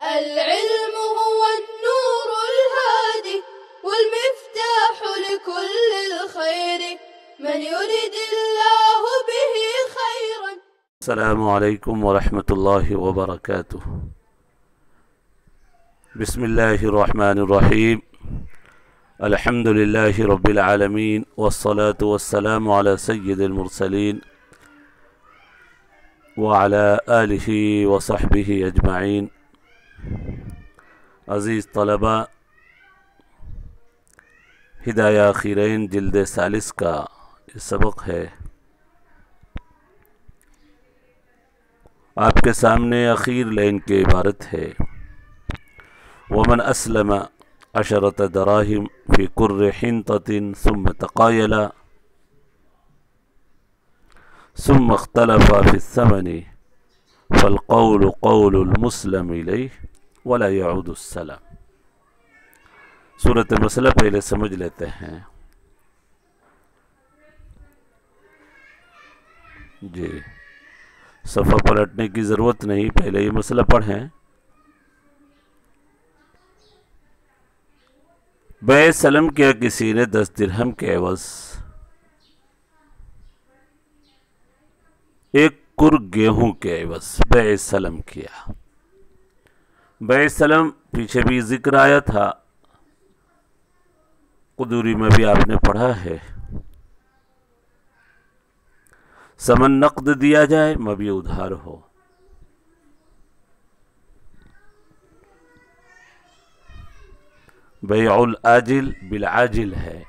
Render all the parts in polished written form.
العلم هو النور الهادي والمفتاح لكل الخير من يريد الله به خيرا. السلام علیکم ورحمۃ اللہ وبرکاتہ. بسم اللہ الرحمن الرحیم. الحمد للہ رب العالمین والصلاة والسلام علی سید المرسلین وعلی آلہ وصحبہ اجمعین. عزیز طلبہ، ہدایہ خیرین جلد ثالث کا یہ سبق ہے. آپ کے سامنے اخیر لائن کی عبارت ہے: ومن اسلم 10 دراہم فی کر حنطۃ ثم تقایلا ثم اختلف فی الثمن فالقول قول المسلم الیہ ولا يعود السلام. صورت مسئلہ پہلے سمجھ لیتے ہیں. جی، صفحہ پلٹنے کی ضرورت نہیں، پہلے یہ مسئلہ پڑھیں. بیع سلم کیا کسی نے 10 درہم کے عوض ایک کر گیہوں کے عوض بیع سلم کیا. بیع سلم پیچھے بھی ذکر آیا تھا، قدوری میں بھی آپ نے پڑھا ہے. ثمن نقد دیا جائے، مبیع ادھار ہو. بیع العاجل بالعاجل ہے.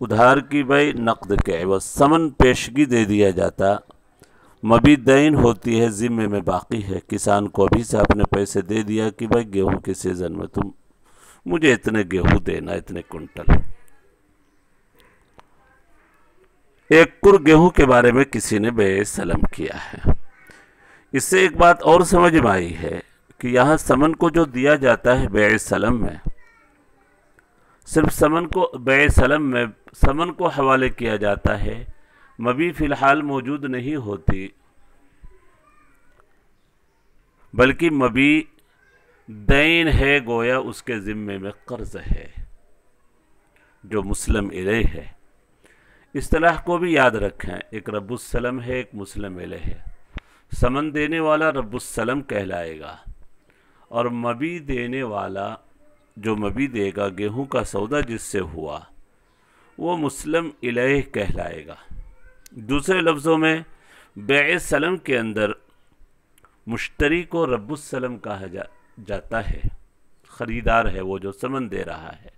ادھار کی بیع نقد کے عوض. ثمن پیشگی دے دیا جاتا، مبیع دین ہوتی ہے، ذمے میں باقی ہے. کسان کو ابھی سے اپنے پیسے دے دیا کہ بھائی گیہوں کے سیزن میں تم مجھے اتنے گیہوں دینا، اتنے کنٹل. ایک کر گیہوں کے بارے میں کسی نے بیع سلم کیا ہے. اس سے ایک بات اور سمجھ میں آئی ہے کہ یہاں ثمن کو جو دیا جاتا ہے بیع سلم میں، صرف ثمن کو بیع سلم میں ثمن کو حوالے کیا جاتا ہے، مبیع فی الحال موجود نہیں ہوتی، بلکہ مبیع دین ہے، گویا اس کے ذمے میں قرض ہے جو مسلم الیہ ہے. اصطلاح کو بھی یاد رکھیں، ایک رب السلم ہے، ایک مسلم الیہ ہے. ثمن دینے والا رب السلم کہلائے گا، اور مبیع دینے والا جو مبیع دے گا، گیہوں کا سودا جس سے ہوا، وہ مسلم الیہ کہلائے گا. دوسرے لفظوں میں بیع سلم کے اندر مشتری کو رب السلم کہا جاتا ہے. خریدار ہے وہ جو ثمن دے رہا ہے،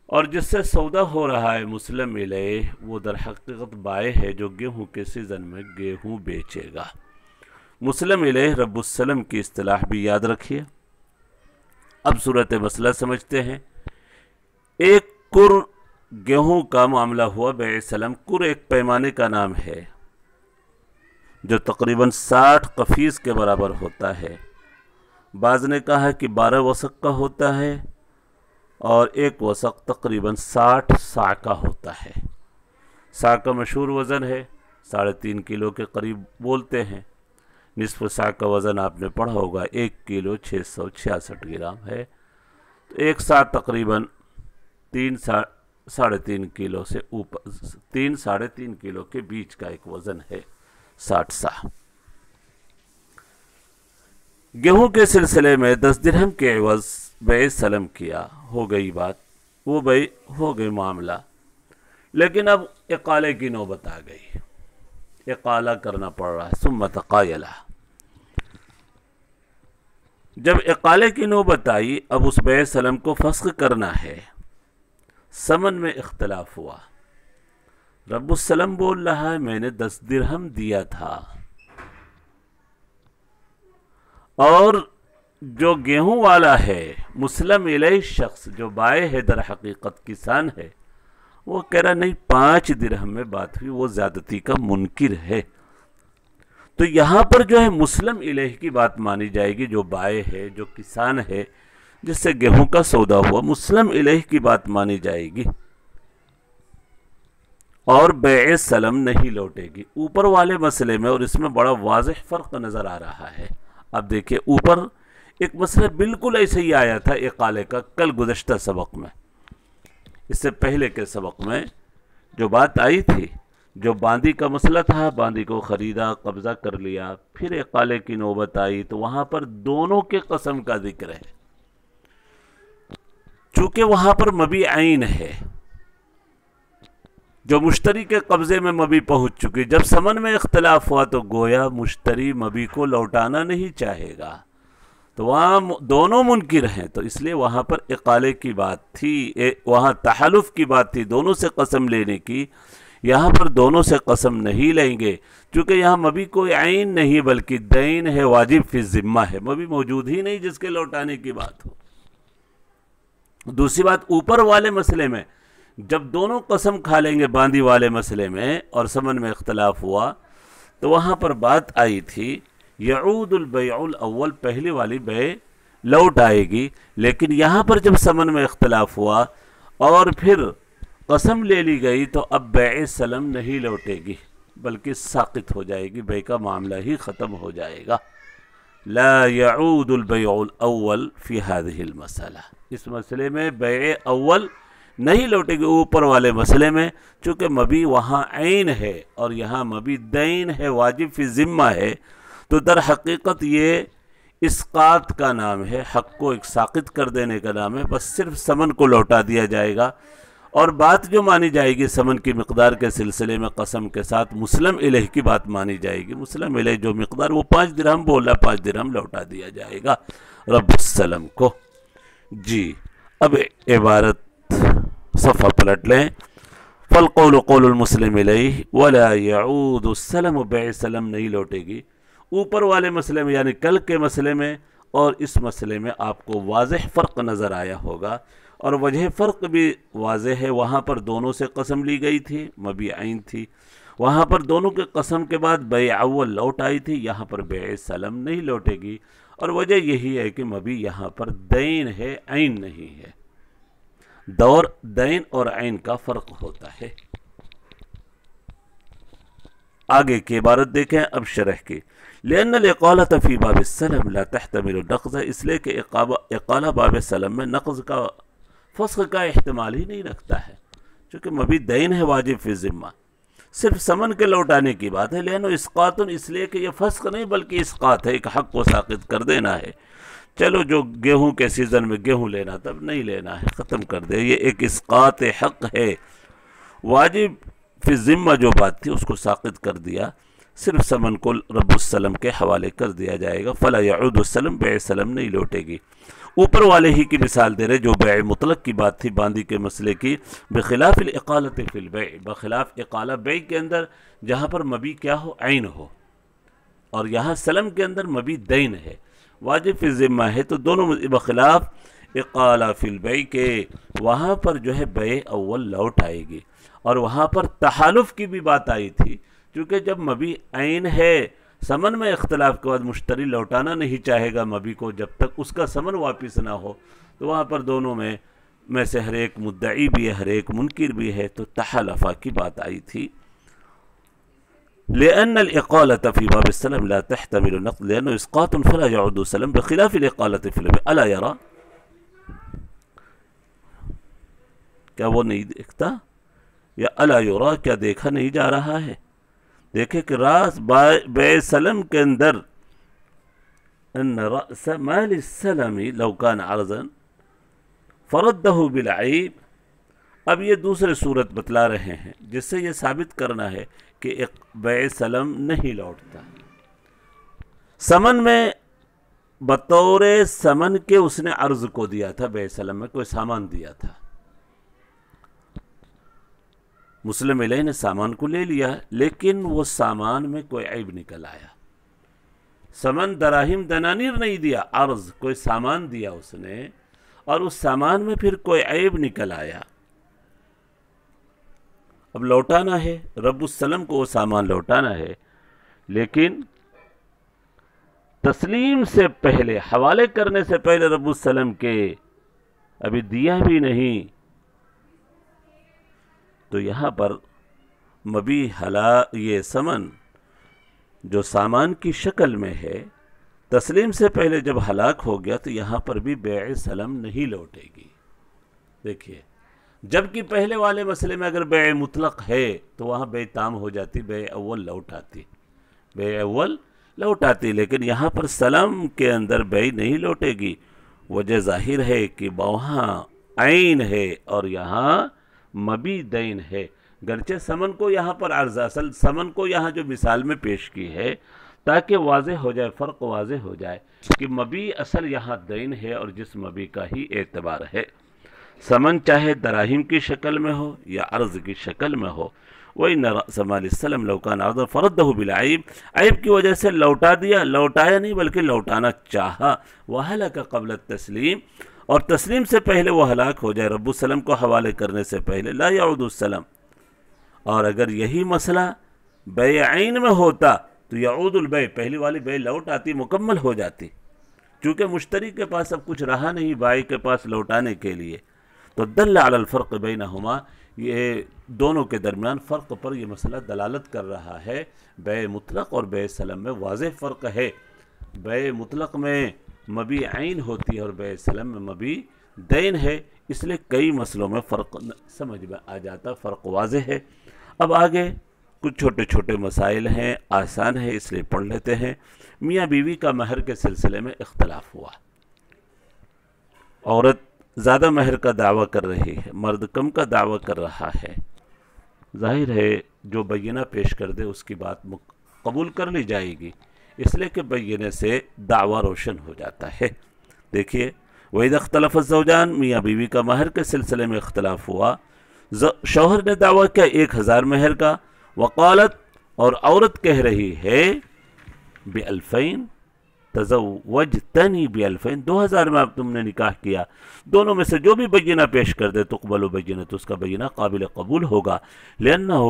اور جس سے سودا ہو رہا ہے مسلم الیہ، وہ در حقیقت بائع ہے جو گیہوں کے سیزن میں گیہوں بیچے گا. مسلم الیہ رب السلم کی اصطلاح بھی یاد رکھیے. اب صورت مسئلہ سمجھتے ہیں. ایک کر گیہوں کا معاملہ ہوا بیع سلم. کر ایک پیمانے کا نام ہے جو تقریباً 60 قفیز کے برابر ہوتا ہے. بعض نے کہا کہ 12 وسق کا ہوتا ہے، اور ایک وسق تقریباً 60 صاع کا ہوتا ہے. صاع کا مشہور وزن ہے، 3.5 کلو کے قریب بولتے ہیں. نصف صاع کا وزن آپ نے پڑھا ہوگا، 1 کلو 666 گرام ہے. تو ایک صاع تقریباً 3.5 کلو سے اوپر، 3.5 کلو کے بیچ کا ایک وزن ہے 60 صاع. گیہوں کے سلسلے میں 10 درہم کے عوض بیع سلم کیا. ہو گئی بات، وہ بیع ہو گئی معاملہ. لیکن اب اقالے کی نوبت آ گئی، اقالہ کرنا پڑ رہا ہے. ثم تقایلا. جب اقالے کی نوبت آئی، اب اس بیع سلم کو فسخ کرنا ہے. ثمن میں اختلاف ہوا. رب السلم بول رہا ہے میں نے 10 درہم دیا تھا، اور جو گیہوں والا ہے مسلم الیہ شخص جو بائع ہے، در حقیقت کسان ہے، وہ کہہ رہا نہیں 5 درہم میں بات ہوئی، وہ زیادتی کا منکر ہے. تو یہاں پر جو ہے مسلم الیہ کی بات مانی جائے گی، جو بائع ہے، جو کسان ہے، جس سے گیہوں کا سودا ہوا، مسلم الیہ کی بات مانی جائے گی، اور بیع سلم نہیں لوٹے گی. اوپر والے مسئلے میں، اور اس میں بڑا واضح فرق نظر آ رہا ہے. اب دیکھیں اوپر ایک مسئلہ بالکل ایسے ہی آیا تھا اقالے کا کل گزشتہ سبق میں، اس سے پہلے کے سبق میں جو بات آئی تھی، جو باندی کا مسئلہ تھا، باندی کو خریدا، قبضہ کر لیا، پھر اقالے کی نوبت آئی تو وہاں پر دونوں کے قسم کا ذکر ہے، چونکہ وہاں پر مبی عین ہے جو مشتری کے قبضے میں مبی پہنچ چکی، جب ثمن میں اختلاف ہوا تو گویا مشتری مبی کو لوٹانا نہیں چاہے گا، تو وہاں دونوں منکر ہیں، تو اس لیے وہاں پر اقالے کی بات تھی، وہاں تحالف کی بات تھی، دونوں سے قسم لینے کی۔ یہاں پر دونوں سے قسم نہیں لیں گے، چونکہ یہاں مبی کوئی عین نہیں بلکہ دین ہے، واجب فی الذمہ ہے، مبی موجود ہی نہیں جس کے لوٹانے کی بات ہو۔ دوسری بات، اوپر والے مسئلے میں جب دونوں قسم کھا لیں گے باندی والے مسئلے میں اور ثمن میں اختلاف ہوا تو وہاں پر بات آئی تھی یعود البیع الاول، پہلی والی بیع لوٹ آئے گی، لیکن یہاں پر جب ثمن میں اختلاف ہوا اور پھر قسم لے لی گئی تو اب بیع سلم نہیں لوٹے گی بلکہ ساقط ہو جائے گی، بیع کا معاملہ ہی ختم ہو جائے گا۔ لا يعود البيع الاول في هذه المسئلہ، اس مسئلے میں بیع اول نہیں لوٹے گی اوپر والے مسئلے میں، چونکہ مبی وہاں عین ہے اور یہاں مبی دین ہے، واجب فی ذمہ ہے، تو در حقیقت یہ اسقاط کا نام ہے، حق کو ایک ساقط کر دینے کا نام ہے، بس صرف ثمن کو لوٹا دیا جائے گا، اور بات جو مانی جائے گی ثمن کی مقدار کے سلسلے میں قسم کے ساتھ مسلم علیہ کی بات مانی جائے گی، مسلم علیہ جو مقدار وہ 5 درہم بولا، 5 درہم لوٹا دیا جائے گا رب السلم کو۔ جی اب عبارت صفحہ پلٹ لیں، فالقول قول المسلم علیہ ولا يعود السلم، بیع سلم نہیں لوٹے گی اوپر والے مسئلے میں، یعنی کل کے مسئلے میں اور اس مسئلے میں آپ کو واضح فرق نظر آیا ہوگا، اور وجہ فرق بھی واضح ہے، وہاں پر دونوں سے قسم لی گئی تھی، مبی عین تھی، وہاں پر دونوں کے قسم کے بعد بیع اول لوٹ آئی تھی، یہاں پر بیع سلم نہیں لوٹے گی، اور وجہ یہی ہے کہ مبی یہاں پر دین ہے، عین نہیں ہے، دور دین اور عین کا فرق ہوتا ہے۔ آگے کی عبارت دیکھیں اب شرح کی، لأن الإقالة في باب السلم لا تحتمل النقض، اس لیے کہ اقالہ باب سلم میں نقض کا، فسخ کا احتمال ہی نہیں رکھتا ہے، چونکہ مبی دین ہے واجب فی ذمہ، صرف ثمن کے لوٹانے کی بات ہے، لأنه اسقاط، اس لیے کہ یہ فسخ نہیں بلکہ اسقاط ہے، ایک حق کو ساقط کر دینا ہے، چلو جو گیہوں کے سیزن میں گیہوں لینا تب نہیں لینا ہے، ختم کر دے، یہ ایک اسقاط حق ہے، واجب فی ذمہ جو بات تھی اس کو ساقط کر دیا، صرف ثمن کو رب السلم کے حوالے کر دیا جائے گا، فلا يعود السلم، بیع سلم نہیں لوٹے گی۔ اوپر والے ہی کی مثال دے رہے جو بیع مطلق کی بات تھی باندی کے مسئلے کی، بخلاف الاقالۃ فی البیع، بخلاف اقالہ بیع کے اندر جہاں پر مبی کیا ہو، عین ہو، اور یہاں سلم کے اندر مبی دین ہے، واجب فی ذمہ ہے، تو دونوں بخلاف اقالہ فی البیع کے وہاں پر جو ہے بیع اول لوٹ آئے گی، اور وہاں پر تحالف کی بھی بات آئی تھی، چونکہ جب مبی عین ہے، ثمن میں اختلاف کے بعد مشتری لوٹانا نہیں چاہے گا مبی کو جب تک اس کا ثمن واپس نہ ہو، تو وہاں پر دونوں میں سے ہر ایک مدعی بھی ہے، ہر ایک منکر بھی ہے، تو تحالفہ کی بات آئی تھی۔ لأن الإقالة في باب السلم لا تحتمل النقض لأنه إسقاط فلا يعود السلم بخلاف الإقالة في البيع، ألا يرى، کیا وہ نہیں دیکھتا، یا الا یرا، کیا دیکھا نہیں جا رہا ہے، دیکھیں کہ راس بیع سلم کے اندر ان رأس مال السلم لو كان عرضا فرده بالعیب، اب یہ دوسرے صورت بتلا رہے ہیں جس سے یہ ثابت کرنا ہے کہ ایک بیع سلم نہیں لوٹتا، ثمن میں بطور ثمن کے اس نے عرض کو دیا تھا، بیع سلم میں کوئی سامان دیا تھا، مسلم علیہ نے سامان کو لے لیا، لیکن وہ سامان میں کوئی عیب نکل آیا، ثمن دراہم دنانیر نہیں دیا، عرض کوئی سامان دیا اس نے، اور اس سامان میں پھر کوئی عیب نکل آیا، اب لوٹانا ہے، رب السلم کو وہ سامان لوٹانا ہے، لیکن تسلیم سے پہلے، حوالے کرنے سے پہلے رب السلم کے ابھی دیا بھی نہیں، تو یہاں پر مبی یہ ثمن جو سامان کی شکل میں ہے تسلیم سے پہلے جب ہلاک ہو گیا تو یہاں پر بھی بیع سلم نہیں لوٹے گی. دیکھیے جبکہ پہلے والے مسئلے میں اگر بیع مطلق ہے تو وہاں بیع تام ہو جاتی, بیع اول لوٹ آتی, لیکن یہاں پر سلم کے اندر بیع نہیں لوٹے گی. وجہ ظاہر ہے کہ وہاں عین ہے اور یہاں مبی دین ہے. گرچہ سمن کو یہاں پر عرض, اصل سمن کو یہاں جو مثال میں پیش کی ہے تاکہ واضح ہو جائے, فرق واضح ہو جائے کہ مبی اصل یہاں دین ہے اور جس مبی کا ہی اعتبار ہے. سمن چاہے دراہیم کی شکل میں ہو یا عرض کی شکل میں ہو, وَإِنَّ رَأْسَ مَالِ السَّلَمْ لَوْ كَانَ عَرْضًا فَرَدَّهُ بِالْعَيْبِ, عیب کی وجہ سے لوٹا دیا, لوٹایا نہیں بلکہ لوٹانا چاہا. وَهَلَكَ قَبْلَ التَّسْلِيمِ, اور تسلیم سے پہلے وہ ہلاک ہو جائے, رب السلم کو حوالے کرنے سے پہلے, لا يعود السلام. اور اگر یہی مسئلہ بیع عین میں ہوتا تو یعود البیع, پہلی والی بیع لوٹ آتی, مکمل ہو جاتی. چونکہ مشتری کے پاس اب کچھ رہا نہیں بائی کے پاس لوٹانے کے لیے, تو دل علی الفرق بینہما, یہ دونوں کے درمیان فرق پر یہ مسئلہ دلالت کر رہا ہے. بیع مطلق اور بیع سلم میں واضح فرق ہے. بیع مطلق میں مبی عین ہوتی ہے اور بیع سلم میں مبی دین ہے, اس لیے کئی مسئلوں میں فرق سمجھ میں آ جاتا, فرق واضح ہے. اب آگے کچھ چھوٹے چھوٹے مسائل ہیں, آسان ہے اس لیے پڑھ لیتے ہیں. میاں بیوی کا مہر کے سلسلے میں اختلاف ہوا. عورت زیادہ مہر کا دعویٰ کر رہی ہے, مرد کم کا دعویٰ کر رہا ہے. ظاہر ہے جو بینہ پیش کر دے اس کی بات قبول کر لی جائے گی, اس لیے کہ بینہ سے دعویٰ روشن ہو جاتا ہے. دیکھیے وَإِذَا اخْتَلَفَ الزَّوْجَانِ, میاں بیوی کا مہر کے سلسلے میں اختلاف ہوا. شوہر نے دعویٰ کیا 1000 مہر کا, وقالت, اور عورت کہہ رہی ہے بِأَلْفَيْن تزوجتنی ب2000, 2000 میں اب تم نے نکاح کیا. دونوں میں سے جو بھی بینہ پیش کر دے تقبل بینہ, تو اس کا بینہ قابل قبول ہوگا. لأنه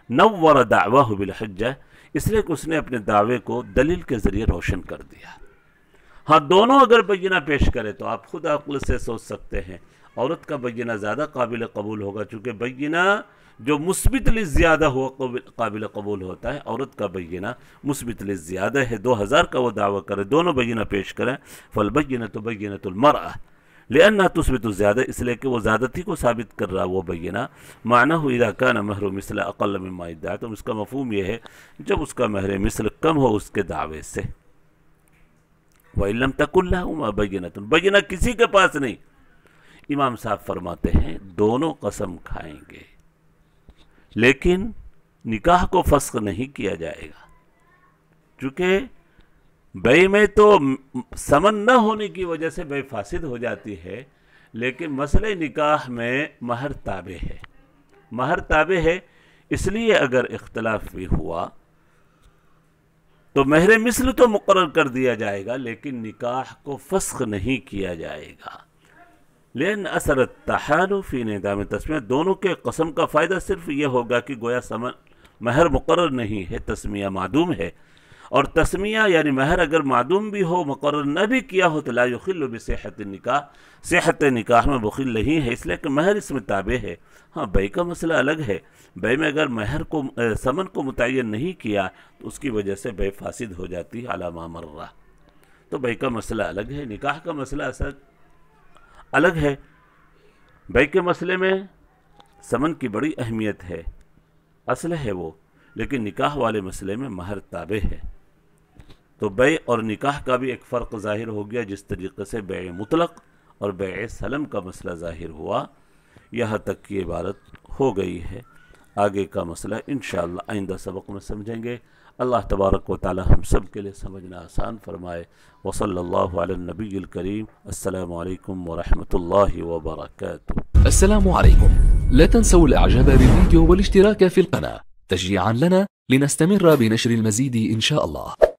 نور دعواہ بالحجہ, اس لیے کہ اس نے اپنے دعوے کو دلیل کے ذریعے روشن کر دیا. ہاں دونوں اگر بینہ پیش کرے تو آپ خود عقل سے سوچ سکتے ہیں عورت کا بینہ زیادہ قابل قبول ہوگا, چونکہ بینہ جو مثبت لزیادہ ہوا قابل قبول ہوتا ہے, عورت کا بینہ مثبت لزیادہ ہے. 2000 کا وہ دعویٰ کرے, دونوں بینہ پیش کریں, فالبینۃ بینۃ المرأة لأنها تثبت الزیادہ, اس لیے کہ وہ زیادتی کو ثابت کر رہا وہ بینہ. معناه اذا كان مہر مثل اقل مما ادعى, تو اس کا مفہوم یہ ہے جب اس کا مہر مثل کم ہو اس کے دعوے سے. وَإِن لَمْ تَكُنْ لَهُمَا بَيِّنَةٌ, بینہ کسی کے پاس نہیں. امام صاحب فرماتے ہیں دونوں قسم کھائیں گے, لیکن نکاح کو فسخ نہیں کیا جائے گا, چونکہ بیع میں تو سمن نہ ہونے کی وجہ سے بیع فاسد ہو جاتی ہے, لیکن مسئلہ نکاح میں مہر تابع ہے. مہر تابع ہے, اس لیے اگر اختلاف بھی ہوا تو مہر مثل تو مقرر کر دیا جائے گا, لیکن نکاح کو فسخ نہیں کیا جائے گا. لیکن اثر التحال فی انعدام تسمیہ, دونوں کے قسم کا فائدہ صرف یہ ہوگا کہ گویا مہر مقرر نہیں ہے, تسمیہ معدوم ہے. اور تسمیہ یعنی مہر اگر معدوم بھی ہو, مقرر نہ بھی کیا ہو, تو لا یخل بصحت النکاح, صحت نکاح میں بخل نہیں ہے, اس لیے کہ مہر اس میں تابع ہے. ہاں بیع کا مسئلہ الگ ہے, بیع میں اگر مہر کو ثمن کو متعین نہیں کیا تو اس کی وجہ سے بیع فاسد ہو جاتی ہے علی ما مر. تو بیع کا مسئلہ الگ ہے, نکاح کا مسئلہ اصل الگ ہے. بیع کے مسئلے میں ثمن کی بڑی اہمیت ہے, اصل ہے وہ, لیکن نکاح والے مسئلے میں مہر تابع ہے. تو بیع اور نکاح کا بھی ایک فرق ظاہر ہو گیا, جس طریقے سے بیع مطلق اور بیع سلم کا مسئلہ ظاہر ہوا. یہاں تک کی عبارت ہو گئی ہے, آگے کا مسئلہ انشاءاللہ آئندہ سبق میں سمجھیں گے. اللہ تبارک و تعالی ہم سب کے لیے سمجھنا آسان فرمائے. وصلی اللہ علی النبی الکریم. السلام علیکم ورحمۃ اللہ وبرکاتہ. السلام عليكم. لا تنسوا الاعجاب بالفيديو والاشتراك في القناة تشجيعا لنا لنستمر بنشر المزيد إن شاء الله.